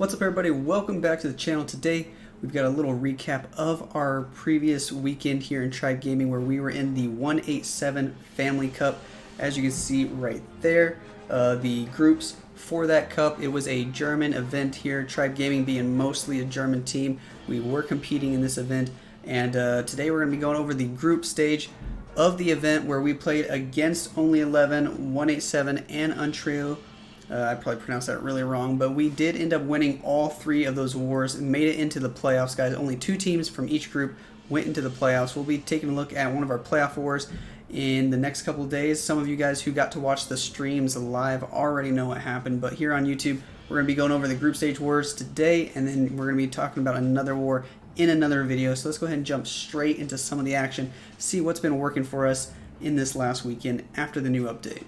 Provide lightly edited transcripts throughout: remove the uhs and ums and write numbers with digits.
What's up, everybody? Welcome back to the channel. Today we've got a little recap of our previous weekend here in Tribe Gaming, where we were in the 187 Family Cup. As you can see right there, the groups for that cup, it was a German event here. Tribe Gaming being mostly a German team, we were competing in this event, and today we're going to be going over the group stage of the event, where we played against Only 11, 187, and Untrue. I probably pronounced that really wrong, but we did end up winning all three of those wars and made it into the playoffs, guys. Only two teams from each group went into the playoffs. We'll be taking a look at one of our playoff wars in the next couple of days. Some of you guys who got to watch the streams live already know what happened, but here on YouTube, we're going to be going over the group stage wars today, and then we're going to be talking about another war in another video. So let's go ahead and jump straight into some of the action, see what's been working for us in this last weekend after the new update.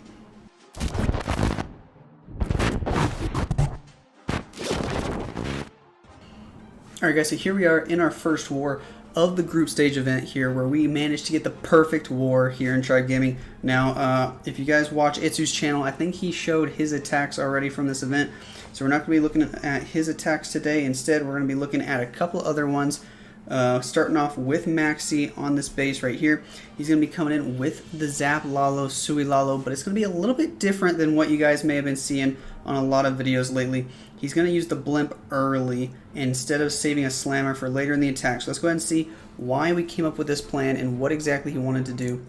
Alright guys, so here we are in our first war of the group stage event here, where we managed to get the perfect war here in Tribe Gaming. Now, if you guys watch iTzu's channel, I think he showed his attacks already from this event. So we're not going to be looking at his attacks today. Instead, we're going to be looking at a couple other ones. Starting off with Maxi on this base right here. He's going to be coming in with the Zap Lalo, Sui Lalo, but it's going to be a little bit different than what you guys may have been seeing on a lot of videos lately. He's going to use the blimp early instead of saving a slammer for later in the attack. So let's go ahead and see why we came up with this plan and what exactly he wanted to do.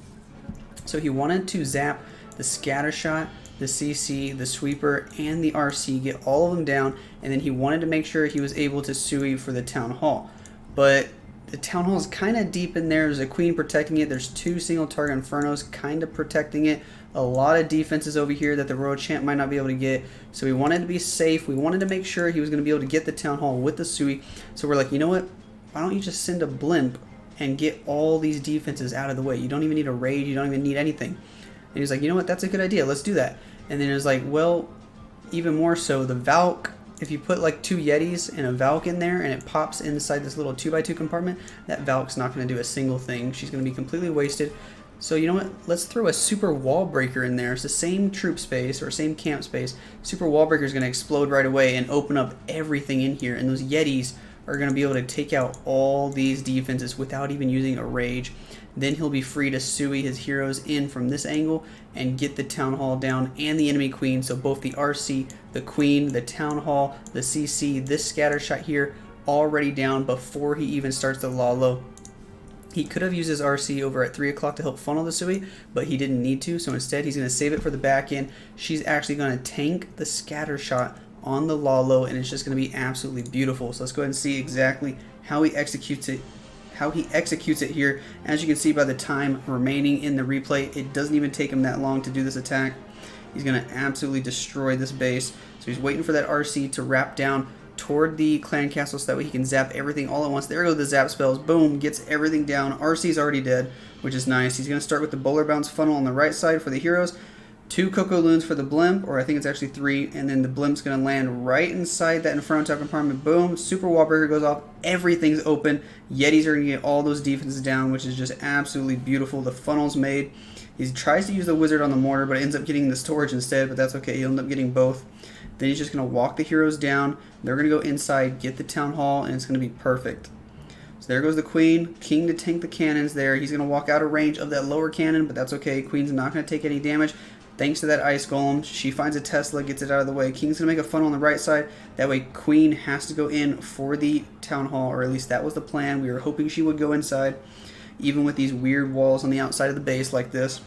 So he wanted to zap the scatter shot, the CC, the sweeper, and the RC, get all of them down, and then he wanted to make sure he was able to Sui for the Town Hall. But the Town Hall is kind of deep in there. There's a Queen protecting it. There's two single target Infernos kind of protecting it. A lot of defenses over here that the Royal Champ might not be able to get. So we wanted to be safe. We wanted to make sure he was going to be able to get the Town Hall with the Sui. So we're like, you know what? Why don't you just send a blimp and get all these defenses out of the way? You don't even need a raid. You don't even need anything. And he's like, you know what? That's a good idea. Let's do that. And then it was like, well, even more so, the Valk. If you put like two Yetis and a Valk in there and it pops inside this little 2x2 compartment, that Valk's not going to do a single thing. She's going to be completely wasted. So you know what? Let's throw a super wall breaker in there. It's the same troop space or same camp space. Super wall breaker is going to explode right away and open up everything in here. And those Yetis are going to be able to take out all these defenses without even using a rage. Then he'll be free to Sui his heroes in from this angle and get the Town Hall down and the enemy Queen. So both the RC, the Queen, the Town Hall, the CC, this scatter shot here, already down before he even starts the Lalo. He could have used his RC over at 3 o'clock to help funnel the Sui, but he didn't need to. So instead, he's going to save it for the back end. She's actually going to tank the scatter shot on the Lalo, and it's just going to be absolutely beautiful. So let's go ahead and see exactly how he executes it. Here. As you can see by the time remaining in the replay, it doesn't even take him that long to do this attack. He's going to absolutely destroy this base. So he's waiting for that RC to wrap down toward the clan castle so that way he can zap everything all at once. There go the zap spells. Boom, gets everything down. RC's already dead, which is nice. He's going to start with the bowler bounce funnel on the right side for the heroes. 2 Coco Loons for the blimp, or I think it's actually 3, and then the blimp's going to land right inside that Inferno Tower compartment. Boom, super wall breaker goes off, everything's open. Yetis are going to get all those defenses down, which is just absolutely beautiful. The funnel's made. He tries to use the wizard on the mortar, but ends up getting the storage instead, but that's okay. He'll end up getting both. Then he's just going to walk the heroes down. They're going to go inside, get the Town Hall, and it's going to be perfect. So there goes the Queen. King to tank the cannons there. He's going to walk out of range of that lower cannon, but that's okay. Queen's not going to take any damage. Thanks to that Ice Golem, she finds a Tesla, gets it out of the way. King's going to make a funnel on the right side. That way Queen has to go in for the Town Hall, or at least that was the plan. We were hoping she would go inside, even with these weird walls on the outside of the base like this.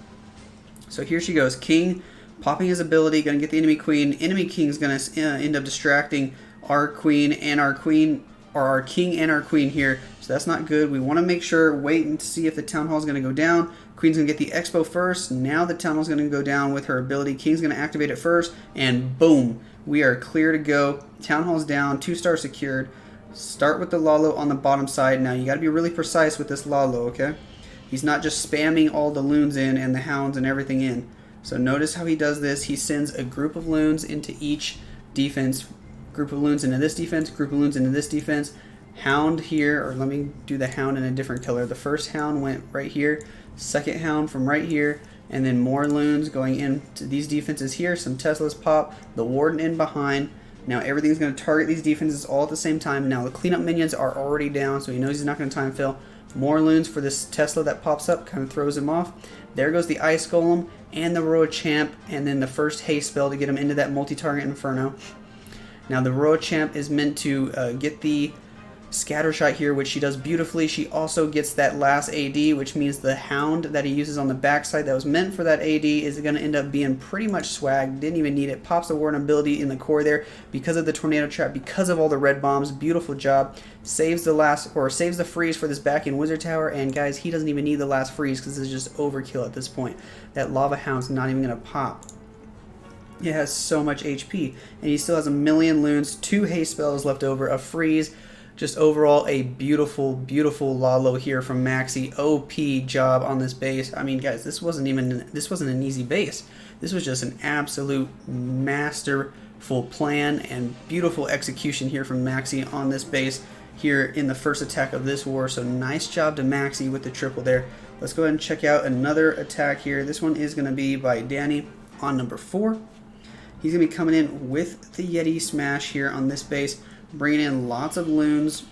So here she goes. King popping his ability, going to get the enemy Queen. Enemy King's going to end up distracting our Queen and our Queen, or our King and our Queen here. So that's not good. We want to make sure, wait and see if the Town Hall is going to go down. Queen's going to get the Expo first. Now the Town Hall is going to go down with her ability. King's going to activate it first, and boom, we are clear to go. Town Hall's down, 2-star secured. Start with the Lalo on the bottom side. Now you got to be really precise with this Lalo, okay? He's not just spamming all the loons in and the hounds and everything in. So notice how he does this. He sends a group of loons into each defense. Group of loons into this defense, group of loons into this defense. Hound here, or let me do the hound in a different color. The first hound went right here. Second hound from right here, and then more loons going into these defenses here. Some Teslas pop, the warden in behind, Now everything's going to target these defenses all at the same time. Now the cleanup minions are already down, so he knows he's not going to time fill. More loons for this Tesla that pops up, kind of throws him off. There goes the Ice Golem and the Royal Champ, and then the first haste spell to get him into that multi-target Inferno. Now the Royal Champ is meant to get the scatter shot here, which she does beautifully. She also gets that last AD, which means the Hound that he uses on the backside that was meant for that AD is going to end up being pretty much swag. Didn't even need it. Pops the Warden ability in the core there because of the Tornado Trap, because of all the red bombs. Beautiful job. Saves the freeze for this back in Wizard Tower, and guys, he doesn't even need the last freeze because this is just overkill at this point. That Lava Hound's not even going to pop. It has so much HP, and he still has a million loons, 2 haste spells left over, a freeze. Just overall a beautiful, beautiful Lalo here from Maxi. OP job on this base. I mean, guys, this wasn't an easy base. This was just an absolute masterful plan and beautiful execution here from Maxi on this base here in the first attack of this war. So nice job to Maxi with the triple there. Let's go ahead and check out another attack here. This one is going to be by Danny on number 4. He's going to be coming in with the Yeti Smash here on this base, bringing in lots of loons,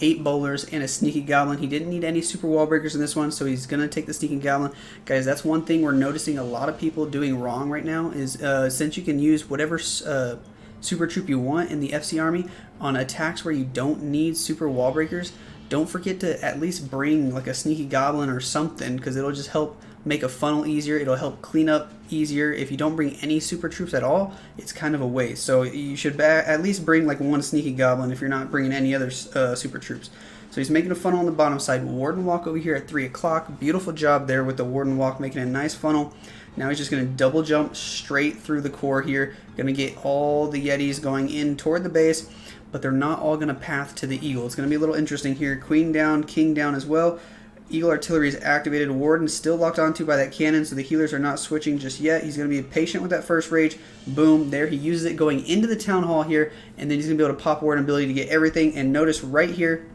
8 bowlers, and a sneaky goblin. He didn't need any super wall breakers in this one, so he's going to take the sneaky goblin. Guys, that's one thing we're noticing a lot of people doing wrong right now is since you can use whatever super troop you want in the FC army on attacks where you don't need super wall breakers, don't forget to at least bring like a sneaky goblin or something, because it'll just help make a funnel easier. It'll help clean up easier. If you don't bring any super troops at all, it's kind of a waste. So you should at least bring like 1 sneaky goblin if you're not bringing any other super troops. So he's making a funnel on the bottom side. Warden Walk over here at 3 o'clock. Beautiful job there with the Warden Walk, making a nice funnel. Now he's just going to double jump straight through the core here. Going to get all the Yetis going in toward the base, but they're not all going to path to the Eagle. It's going to be a little interesting here. Queen down, King down as well. Eagle Artillery is activated. Warden still locked onto by that cannon, so the healers are not switching just yet. He's going to be patient with that first rage. Boom, there he uses it going into the Town Hall here, and then he's going to be able to pop Warden ability to get everything. And notice right here,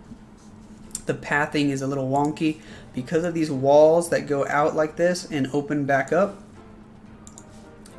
the pathing is a little wonky because of these walls that go out like this and open back up.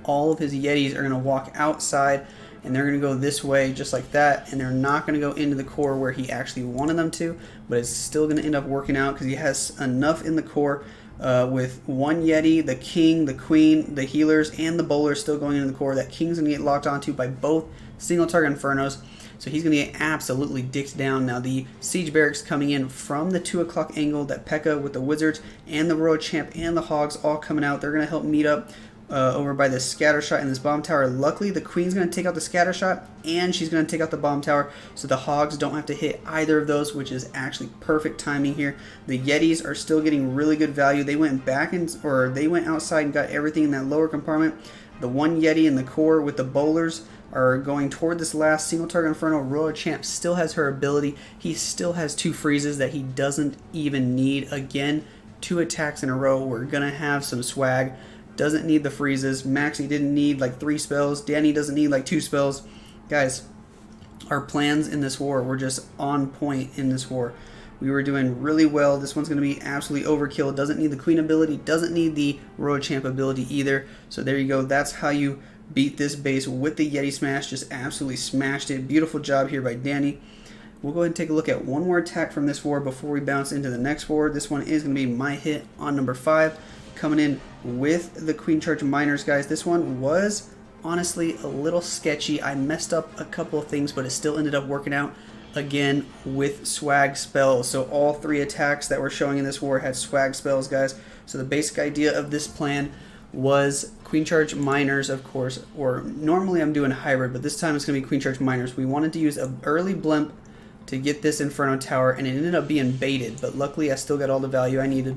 All of his Yetis are going to walk outside, and they're going to go this way just like that, and they're not going to go into the core where he actually wanted them to, but it's still going to end up working out because he has enough in the core with 1 Yeti, the King, the Queen, the healers, and the bowlers still going into the core. That King's going to get locked onto by both single target Infernos, so he's going to get absolutely dicked down. Now the Siege Barracks coming in from the 2 o'clock angle, that P.E.K.K.A. with the Wizards and the Royal Champ and the Hogs all coming out. They're going to help meet up over by this scatter shot in this bomb tower. Luckily, the Queen's going to take out the scatter shot, and she's going to take out the bomb tower, so the Hogs don't have to hit either of those, which is actually perfect timing here. The Yetis are still getting really good value. They went they went outside and got everything in that lower compartment. The 1 Yeti in the core with the bowlers are going toward this last single target Inferno. Royal Champ still has her ability. He still has 2 freezes that he doesn't even need. Again, 2 attacks in a row. We're going to have some swag. Doesn't need the freezes. Maxi didn't need like 3 spells. Danny doesn't need like 2 spells. Guys, our plans in this war were just on point in this war. We were doing really well. This one's going to be absolutely overkill. Doesn't need the Queen ability. Doesn't need the Royal Champ ability either. So there you go. That's how you beat this base with the Yeti Smash. Just absolutely smashed it. Beautiful job here by Danny. We'll go ahead and take a look at one more attack from this war before we bounce into the next war. This one is going to be my hit on number 5. Coming in with the Queen Charge Miners, guys. This one was honestly a little sketchy. I messed up a couple of things, but it still ended up working out again with swag spells. So all 3 attacks that we're showing in this war had swag spells, guys. So the basic idea of this plan was Queen Charge Miners, of course, or normally I'm doing hybrid, but this time it's going to be Queen Charge Miners. We wanted to use an early blimp to get this Inferno Tower, and it ended up being baited, but luckily I still got all the value I needed.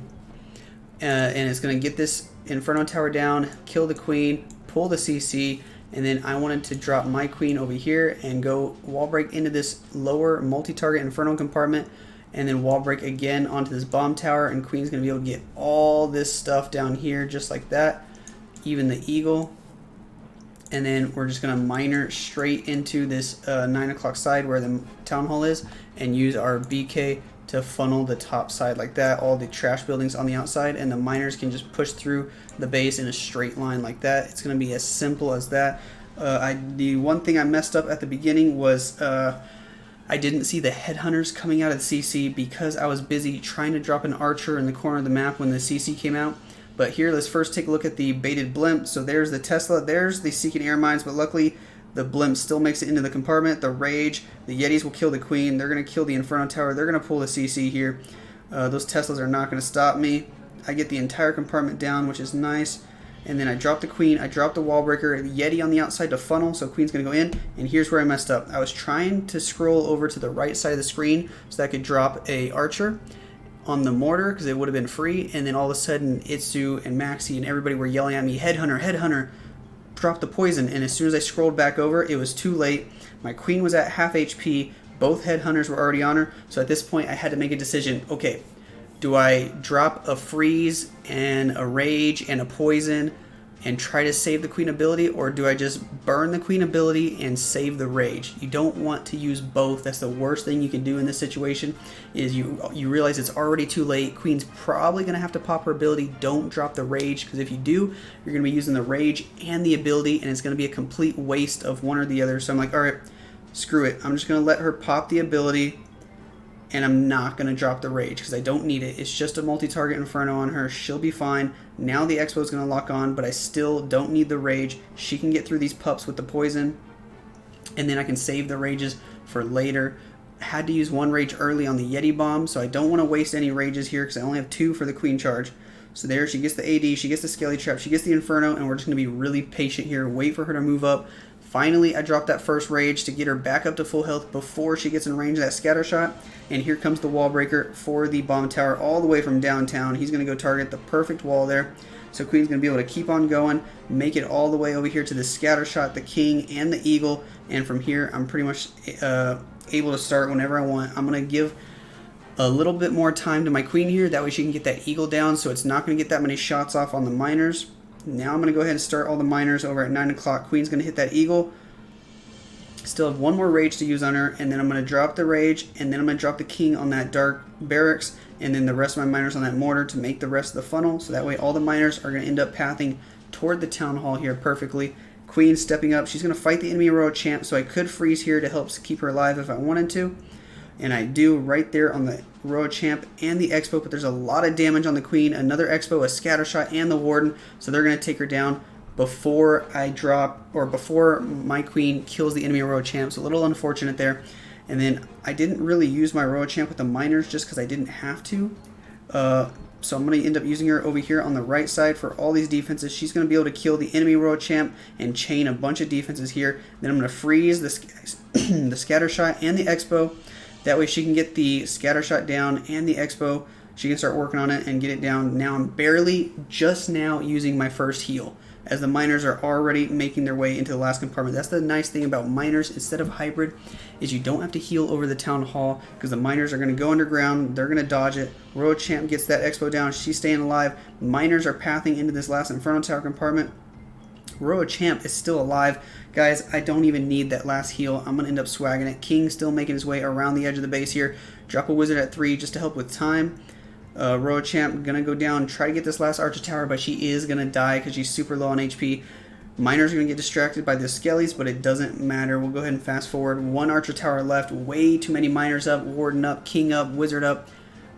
And it's going to get this Inferno Tower down, kill the Queen, pull the CC, and then I wanted to drop my Queen over here and go wall break into this lower multi-target Inferno compartment, and then wall break again onto this bomb tower, and Queen's going to be able to get all this stuff down here just like that, even the Eagle. And then we're just going to miner straight into this 9 o'clock side where the Town Hall is, and use our BK to funnel the top side like that, all the trash buildings on the outside, and the miners can just push through the base in a straight line like that. It's going to be as simple as that. The one thing I messed up at the beginning was I didn't see the headhunters coming out of the CC because I was busy trying to drop an archer in the corner of the map when the CC came out. But here, let's first take a look at the baited blimp. So there's the Tesla, there's the Seeking Air Mines, but luckily the blimp still makes it into the compartment. The Rage, the Yetis will kill the Queen, they're going to kill the Inferno Tower, they're going to pull the CC here. Those Teslas are not going to stop me. I get the entire compartment down, which is nice. And then I drop the Queen, I drop the wall breaker, the Yeti on the outside to funnel, so Queen's going to go in. And here's where I messed up. I was trying to scroll over to the right side of the screen so that I could drop a archer on the mortar because it would have been free. And then all of a sudden, iTzu and Maxi and everybody were yelling at me, Headhunter, Headhunter, drop the poison. And as soon as I scrolled back over, it was too late. My Queen was at half HP. Both Headhunters were already on her. So at this point, I had to make a decision. Okay, do I drop a freeze and a rage and a poison and try to save the Queen ability, or do I just burn the Queen ability and save the rage? You don't want to use both. That's the worst thing you can do in this situation, is you realize it's already too late. Queen's probably going to have to pop her ability. Don't drop the rage, because if you do, you're going to be using the rage and the ability, and it's going to be a complete waste of one or the other. So I'm like, all right, screw it. I'm just going to let her pop the ability, and I'm not going to drop the rage because I don't need it. It's just a multi-target Inferno on her. She'll be fine. Now the Expo is going to lock on, but I still don't need the rage. She can get through these pups with the poison, and then I can save the rages for later. I had to use one rage early on the Yeti bomb, so I don't want to waste any rages here because I only have 2 for the Queen charge. So there, she gets the AD, she gets the Skelly Trap, she gets the Inferno, and we're just going to be really patient here, wait for her to move up. Finally, I dropped that first rage to get her back up to full health before she gets in range of that scatter shot. And here comes the wall breaker for the bomb tower all the way from downtown. He's going to go target the perfect wall there. So Queen's going to be able to keep on going, make it all the way over here to the scatter shot, the King, and the Eagle. And from here, I'm pretty much able to start whenever I want. I'm going to give a little bit more time to my Queen here. That way she can get that Eagle down, so it's not going to get that many shots off on the miners. Now I'm going to go ahead and start all the miners over at 9 o'clock. Queen's going to hit that Eagle. Still have one more rage to use on her, and then I'm going to drop the rage, and then I'm going to drop the King on that dark barracks, and then the rest of my miners on that mortar to make the rest of the funnel. So that way all the miners are going to end up pathing toward the town hall here perfectly. Queen stepping up. She's going to fight the enemy royal champ, so I could freeze here to help keep her alive if I wanted to. And I do right there on the Royal Champ and the Expo, but there's a lot of damage on the Queen. Another Expo, a scatter shot, and the Warden, so they're going to take her down before I drop, or before my Queen kills the enemy Royal Champ. So a little unfortunate there. And then I didn't really use my Royal Champ with the miners just because I didn't have to. So I'm going to end up using her over here on the right side for all these defenses. She's going to be able to kill the enemy Royal Champ and chain a bunch of defenses here. Then I'm going to freeze the scatter shot and the Expo. That way she can get the scatter shot down and the Expo. She can start working on it and get it down. Now I'm barely just now using my first heal, as the miners are already making their way into the last compartment. That's the nice thing about miners instead of hybrid, is you don't have to heal over the town hall because the miners are going to go underground. They're going to dodge it. Royal Champ gets that Expo down. She's staying alive. Miners are pathing into this last Inferno Tower compartment. Royal Champ is still alive. Guys, I don't even need that last heal. I'm going to end up swagging it. King still making his way around the edge of the base here. Drop a Wizard at 3 just to help with time. Royal Champ going to go down, try to get this last Archer Tower, but she is going to die because she's super low on HP. Miners are going to get distracted by the Skellies, but it doesn't matter. We'll go ahead and fast forward. 1 Archer Tower left. Way too many Miners up, Warden up, King up, Wizard up.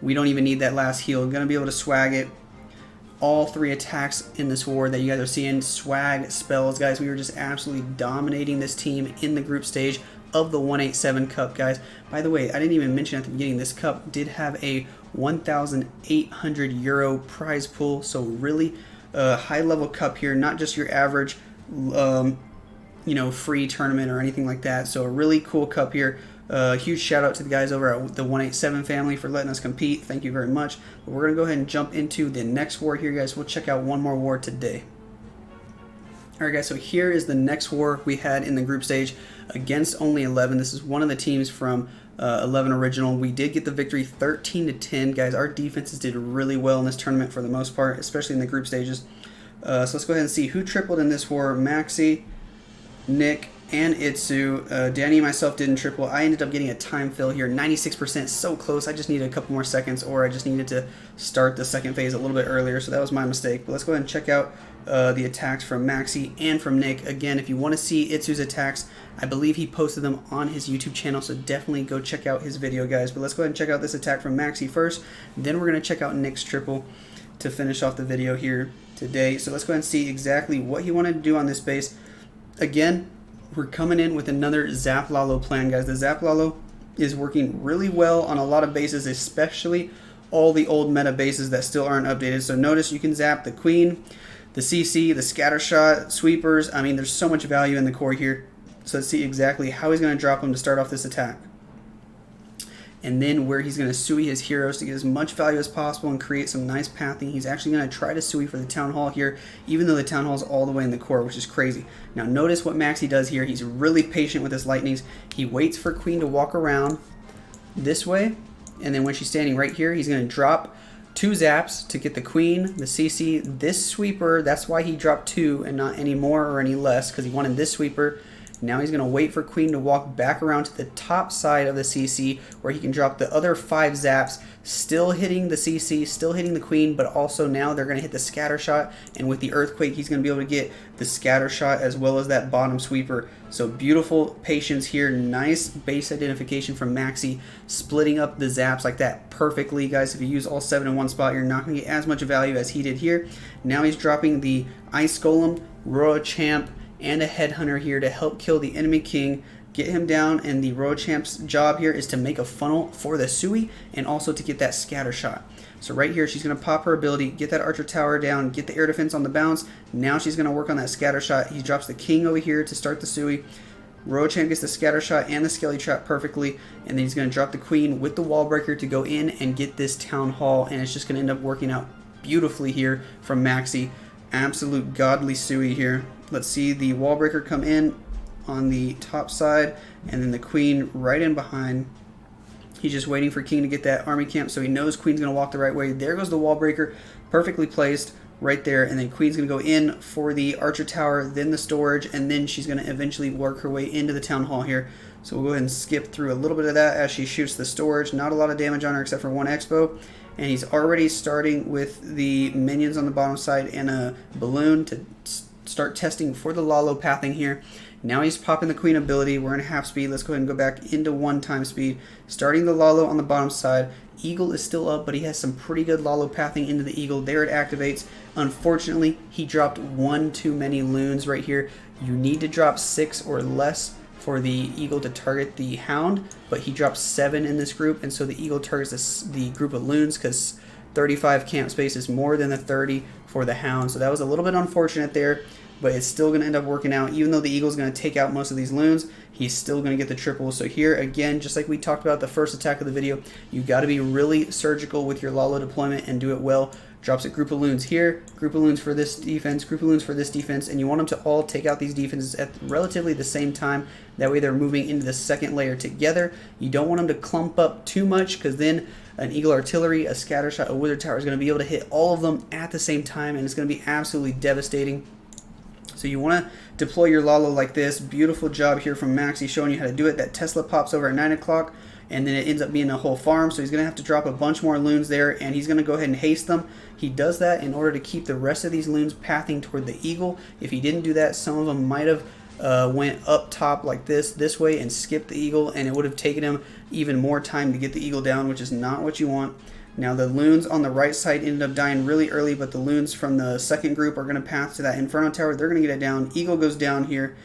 We don't even need that last heal. Going to be able to swag it. All 3 attacks in this war that you guys are seeing, swag spells, guys. We were just absolutely dominating this team in the group stage of the 187 Cup, guys. By the way, I didn't even mention at the beginning, this cup did have a 1,800 euro prize pool, so really high level cup here, not just your average free tournament or anything like that. So a really cool cup here. Huge shout out to the guys over at the 187 family for letting us compete. Thank you very much. But we're going to go ahead and jump into the next war here, guys. We'll check out one more war today. Alright guys, so here is the next war we had in the group stage against only 11. This is one of the teams from 11 original. We did get the victory 13-10. Guys, our defenses did really well in this tournament for the most part, especially in the group stages. So let's go ahead and see who tripled in this war. Maxi, Nick, and iTzu. Danny and myself didn't triple. I ended up getting a time fill here, 96%, so close. I just needed a couple more seconds, or I just needed to start the second phase a little bit earlier, so that was my mistake. But let's go ahead and check out the attacks from Maxi and from Nick. Again, if you want to see iTzu's attacks, I believe he posted them on his YouTube channel, so definitely go check out his video, guys. But let's go ahead and check out this attack from Maxi first. Then we're going to check out Nick's triple to finish off the video here today. So let's go ahead and see exactly what he wanted to do on this base. Again, we're coming in with another Zap Lalo plan, guys. The Zap Lalo is working really well on a lot of bases, especially all the old meta bases that still aren't updated. So notice you can zap the Queen, the CC, the scatter shot, sweepers. I mean, there's so much value in the core here. So let's see exactly how he's going to drop them to start off this attack. And then where he's going to Sui his heroes to get as much value as possible and create some nice pathing. He's actually going to try to Sui for the Town Hall here, even though the Town Hall is all the way in the core, which is crazy. Now notice what Maxi does here. He's really patient with his lightnings. He waits for Queen to walk around this way, and then when she's standing right here, he's going to drop 2 zaps to get the Queen, the CC, this sweeper. That's why he dropped 2 and not any more or any less, because he wanted this sweeper. Now he's going to wait for Queen to walk back around to the top side of the CC, where he can drop the other 5 zaps, still hitting the CC, still hitting the Queen, but also now they're going to hit the scatter shot, and with the earthquake he's going to be able to get the scatter shot as well as that bottom sweeper. So beautiful patience here, nice base identification from Maxi, splitting up the zaps like that perfectly, guys. If you use all 7 in one spot, you're not going to get as much value as he did here. Now he's dropping the Ice Golem, Royal Champ, and a Headhunter here to help kill the enemy king, get him down, and the Royal Champ's job here is to make a funnel for the Sui and also to get that scatter shot. So right here she's going to pop her ability, get that Archer Tower down, get the air defense on the bounce. Now she's going to work on that scatter shot. He drops the king over here to start the Sui. Royal Champ gets the scatter shot and the Skelly Trap perfectly, and then he's going to drop the Queen with the wall breaker to go in and get this Town Hall, and it's just going to end up working out beautifully here from Maxi. Absolute godly Sui here. Let's see the wall breaker come in on the top side, and then the Queen right in behind. He's just waiting for King to get that army camp, so he knows Queen's going to walk the right way. There goes the wall breaker, perfectly placed right there, and then Queen's going to go in for the Archer Tower, then the storage, and then she's going to eventually work her way into the Town Hall here. So we'll go ahead and skip through a little bit of that as she shoots the storage. Not a lot of damage on her except for 1 expo. And he's already starting with the minions on the bottom side and a balloon to start testing for the Lalo pathing here. Now he's popping the Queen ability. We're in half speed. Let's go ahead and go back into 1 time speed. Starting the Lalo on the bottom side. Eagle is still up, but he has some pretty good Lalo pathing into the Eagle. There it activates. Unfortunately, he dropped 1 too many loons right here. You need to drop 6 or less for the Eagle to target the Hound, but he dropped 7 in this group, and so the Eagle targets the group of loons because 35 camp space is more than the 30 for the Hound. So that was a little bit unfortunate there, but it's still going to end up working out. Even though the Eagle's going to take out most of these loons, he's still going to get the triple. So here again, just like we talked about the first attack of the video, you got to be really surgical with your Lalo deployment and do it well. Drops a group of loons here, group of loons for this defense, group of loons for this defense, and you want them to all take out these defenses at relatively the same time. That way they're moving into the second layer together. You don't want them to clump up too much, because then an Eagle Artillery, a Scatter Shot, a Wither Tower is going to be able to hit all of them at the same time, and it's going to be absolutely devastating. So you want to deploy your Lalo like this. Beautiful job here from Maxi showing you how to do it. That Tesla pops over at 9 o'clock. And then it ends up being a whole farm, so he's going to have to drop a bunch more loons there, and he's going to go ahead and haste them. He does that in order to keep the rest of these loons pathing toward the Eagle. If he didn't do that, some of them might have went up top like this way and skipped the Eagle, and it would have taken him even more time to get the Eagle down, which is not what you want. Now the loons on the right side ended up dying really early, but the loons from the second group are going to path to that Inferno Tower. They're going to get it down. Eagle goes down here.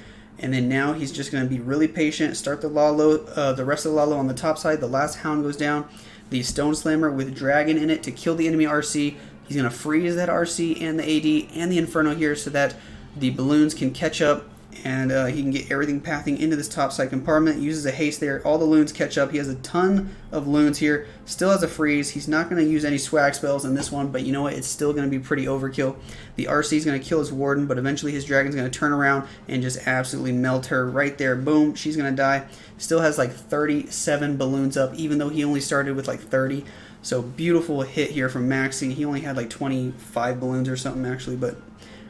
And then now he's just going to be really patient, start the Lalo, the rest of the Lalo on the top side. The last Hound goes down. The Stone Slammer with Dragon in it to kill the enemy RC. He's going to freeze that RC and the AD and the Inferno here so that the balloons can catch up, and he can get everything pathing into this top side compartment. Uses a haste there. All the loons catch up. He has a ton of loons here. Still has a freeze. He's not going to use any swag spells in this one, but you know what? It's still going to be pretty overkill. The RC is going to kill his Warden, but eventually his Dragon's going to turn around and just absolutely melt her right there. Boom. She's going to die. Still has like 37 balloons up, even though he only started with like 30. So beautiful hit here from Maxi. He only had like 25 balloons or something actually, but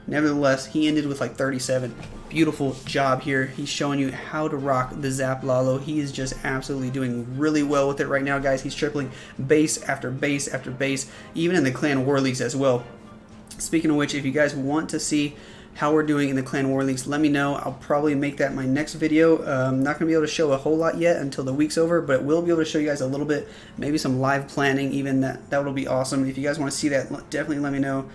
nevertheless, he ended with like 37. Beautiful job here. He's showing you how to rock the Zap Lalo. He is just absolutely doing really well with it right now, guys. He's tripling base after base after base, even in the Clan War Leagues as well. Speaking of which, if you guys want to see how we're doing in the Clan War Leagues, let me know. I'll probably make that my next video. I'm not going to be able to show a whole lot yet until the week's over, but we'll be able to show you guys a little bit, maybe some live planning even. That will be awesome. If you guys want to see that, definitely let me know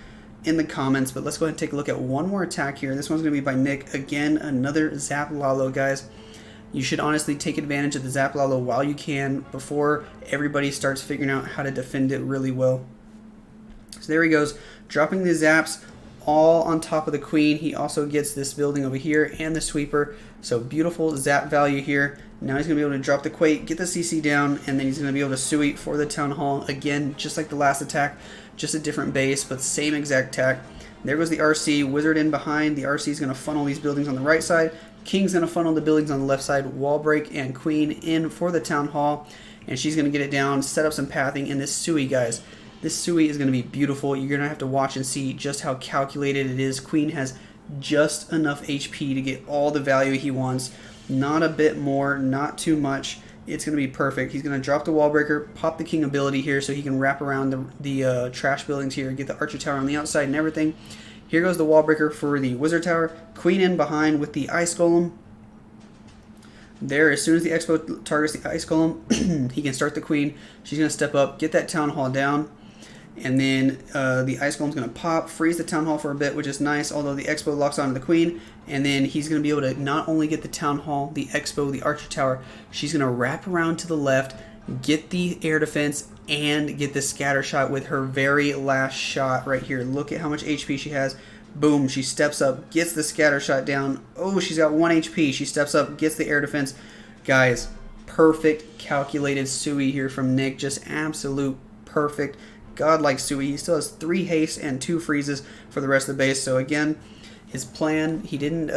in the comments. But let's go ahead and take a look at one more attack here. This one's going to be by Nick. Again, another Zap Lalo, guys. You should honestly take advantage of the Zap Lalo while you can before everybody starts figuring out how to defend it really well. So there he goes, dropping the zaps all on top of the queen. He also gets this building over here and the sweeper. So beautiful zap value here. Now he's going to be able to drop the quake, get the CC down, and then he's going to be able to sui for the town hall. Again, just like the last attack, just a different base, but same exact attack. There goes the RC, wizard in behind. The RC is going to funnel these buildings on the right side. King's going to funnel the buildings on the left side. Wall break and queen in for the town hall. And she's going to get it down, set up some pathing, and this sui, guys. This sui is going to be beautiful. You're going to have to watch and see just how calculated it is. Queen has just enough HP to get all the value he wants. Not a bit more, not too much. It's going to be perfect. He's going to drop the wall breaker, pop the king ability here so he can wrap around the trash buildings here, get the archer tower on the outside and everything. Here goes the wall breaker for the wizard tower. Queen in behind with the ice golem. There, as soon as the expo targets the ice golem, he can start the queen. She's going to step up, get that town hall down. And then the ice golem's going to pop, freeze the town hall for a bit, which is nice, although the expo locks onto the queen. And then he's going to be able to not only get the town hall, the expo, the archer tower, she's going to wrap around to the left, get the air defense, and get the scatter shot with her very last shot right here. Look at how much HP she has. Boom, she steps up, gets the scatter shot down. Oh, she's got 1 HP. She steps up, gets the air defense. Guys, perfect calculated sui here from Nick. Just absolute perfect godlike sui. He still has 3 haste and 2 freezes for the rest of the base. So again, his plan, he didn't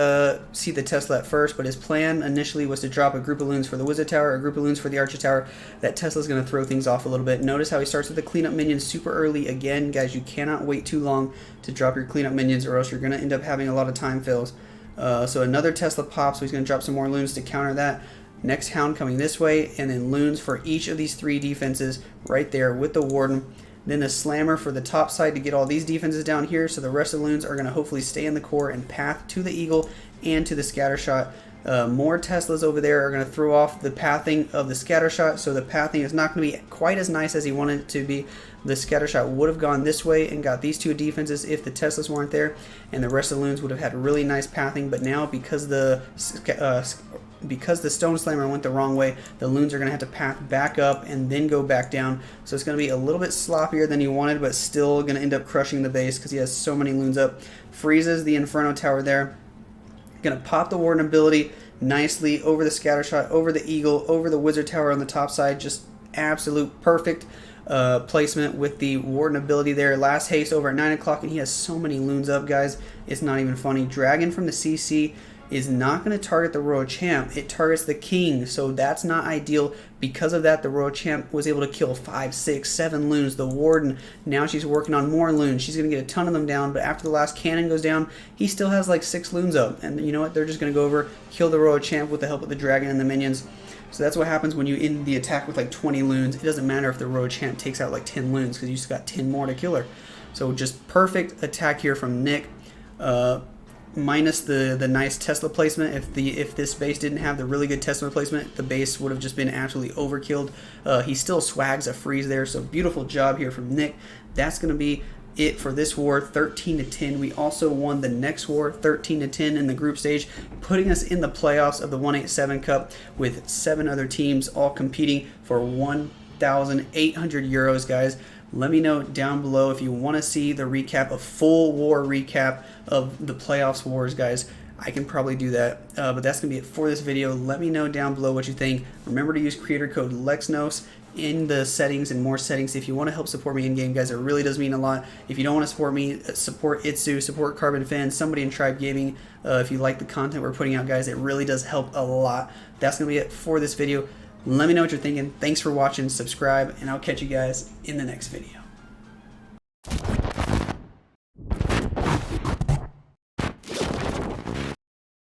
see the Tesla at first, but his plan initially was to drop a group of loons for the wizard tower, a group of loons for the archer tower. That Tesla's going to throw things off a little bit. Notice how he starts with the cleanup minions super early. Again, guys, you cannot wait too long to drop your cleanup minions or else you're going to end up having a lot of time fills. So another Tesla pops, so he's going to drop some more loons to counter that. Next hound coming this way, and then loons for each of these 3 defenses right there with the warden. Then the slammer for the top side to get all these defenses down here, so the rest of the loons are going to hopefully stay in the core and path to the eagle and to the scatter shot. More Teslas over there are going to throw off the pathing of the scatter shot, so the pathing is not going to be quite as nice as he wanted it to be. The scatter shot would have gone this way and got these 2 defenses if the Teslas weren't there, and the rest of the loons would have had really nice pathing, but now because the stone slammer went the wrong way, the loons are going to have to path back up and then go back down. So it's going to be a little bit sloppier than he wanted, but still going to end up crushing the base because he has so many loons up. Freezes the Inferno Tower there. Going to pop the Warden ability nicely over the scatter shot, over the eagle, over the wizard tower on the top side. Just absolute perfect placement with the Warden ability there. Last haste over at 9 o'clock, and he has so many loons up, guys. It's not even funny. Dragon from the CC is not going to target the Royal Champ. It targets the King, so that's not ideal. Because of that, the Royal Champ was able to kill 5, 6, 7 loons. The Warden, now she's working on more loons. She's going to get a ton of them down, but after the last cannon goes down, he still has like 6 loons up. And you know what? They're just going to go over, kill the Royal Champ with the help of the Dragon and the minions. So that's what happens when you end the attack with like 20 loons. It doesn't matter if the Royal Champ takes out like 10 loons because you just got 10 more to kill her. So just perfect attack here from Nick. Minus the nice Tesla placement. If this base didn't have the really good Tesla placement, the base would have just been absolutely overkilled. He still swags a freeze there, so beautiful job here from Nick. That's going to be it for this war, 13-10. We also won the next war, 13-10 in the group stage, putting us in the playoffs of the 187 Cup with 7 other teams all competing for 1,800 euros, guys. Let me know down below if you want to see the recap, a full war recap of the playoffs wars, guys. I can probably do that, but that's going to be it for this video. Let me know down below what you think. Remember to use creator code Lexnos in the settings and more settings if you want to help support me in game, guys. It really does mean a lot. If you don't want to support me, support iTzu, support Carbon Fan, somebody in Tribe Gaming. If you like the content we're putting out, guys, it really does help a lot. That's going to be it for this video. Let me know what you're thinking. Thanks for watching, subscribe, and I'll catch you guys in the next video.